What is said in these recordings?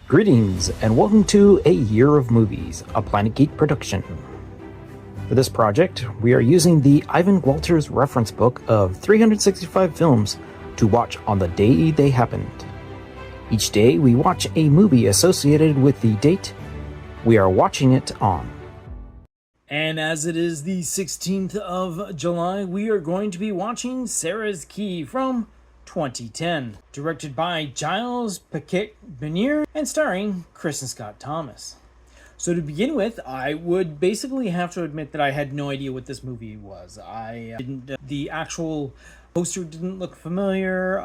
Greetings, and welcome to A Year of Movies, a Planet Geek production. For this project, we are using the Ivan Walters reference book of 365 films to watch on the day they happened. Each day, we watch a movie associated with the date we are watching it on. And as it is the 16th of July, we are going to be watching Sarah's Key from 2010, directed by Giles Piquet-Benier and starring Kristen Scott Thomas. So to begin with, I would basically have to admit that I had no idea what this movie was. The actual poster didn't look familiar.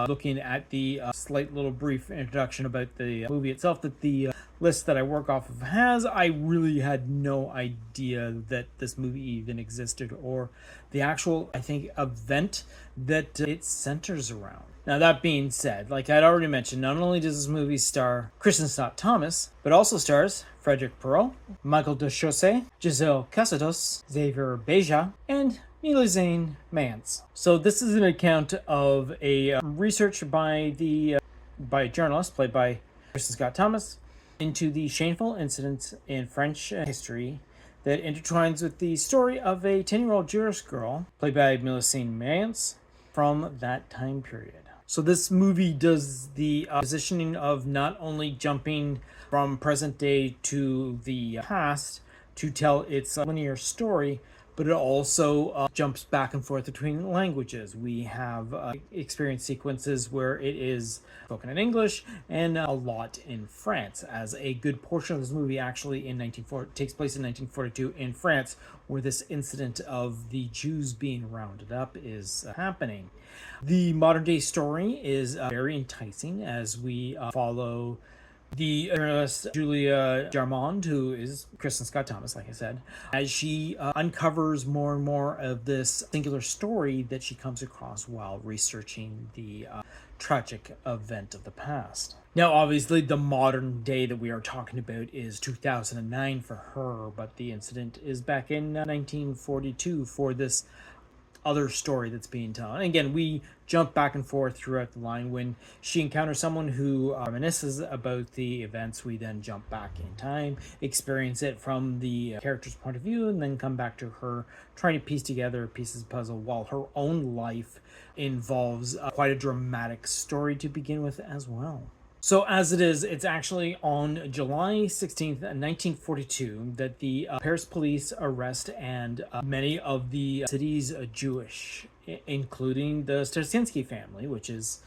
Looking at the slight little brief introduction about the movie itself that the list that I work off of has, I really had no idea that this movie even existed or the actual, event that it centers around. Now, that being said, like I'd already mentioned, not only does this movie star Kristen Scott Thomas, but also stars Frederick Perot, Michael Deshaussé, Giselle Casados, Xavier Beja, and Milazane Mance. So this is an account of a research by a journalist played by Kristen Scott Thomas into the shameful incidents in French history that intertwines with the story of a 10-year-old Jewish girl played by Milazane Mance from that time period. So this movie does the positioning of not only jumping from present day to the past to tell its linear story, but it also jumps back and forth between languages. We have experience sequences where it is spoken in English and a lot in France, as a good portion of this movie actually takes place in 1942 in France, where this incident of the Jews being rounded up is happening. The modern day story is very enticing as we follow the journalist Julia Jarmond, who is Kristen Scott Thomas, like I said, as she uncovers more and more of this singular story that she comes across while researching the tragic event of the past. Now, obviously, the modern day that we are talking about is 2009 for her, but the incident is back in 1942 for this other story that's being told. And again, we jump back and forth throughout the line. When she encounters someone who reminisces about the events, we then jump back in time, experience it from the character's point of view, and then come back to her trying to piece together pieces of the puzzle while her own life involves quite a dramatic story to begin with as well. So as it is, it's actually on July 16th, 1942, that the Paris police arrest and many of the city's Jewish, including the Starsinski family, which is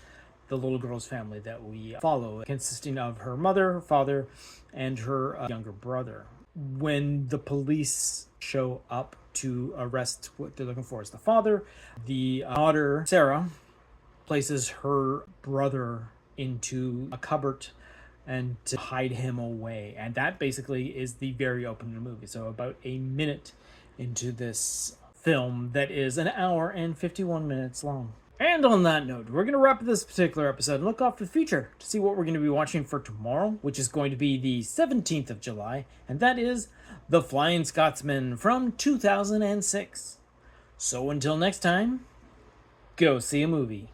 the little girl's family that we follow, consisting of her mother, her father, and her younger brother. When the police show up to arrest what they're looking for is the father, the daughter, Sarah, places her brother into a cupboard and to hide him away, and that basically is the very opening of the movie. So about a minute into this film that is an hour and 51 minutes long. And on that note, we're going to wrap this particular episode and look off to the future to see what we're going to be watching for tomorrow, which is going to be the 17th of July, and that is The Flying Scotsman from 2006. So until next time, go see a movie.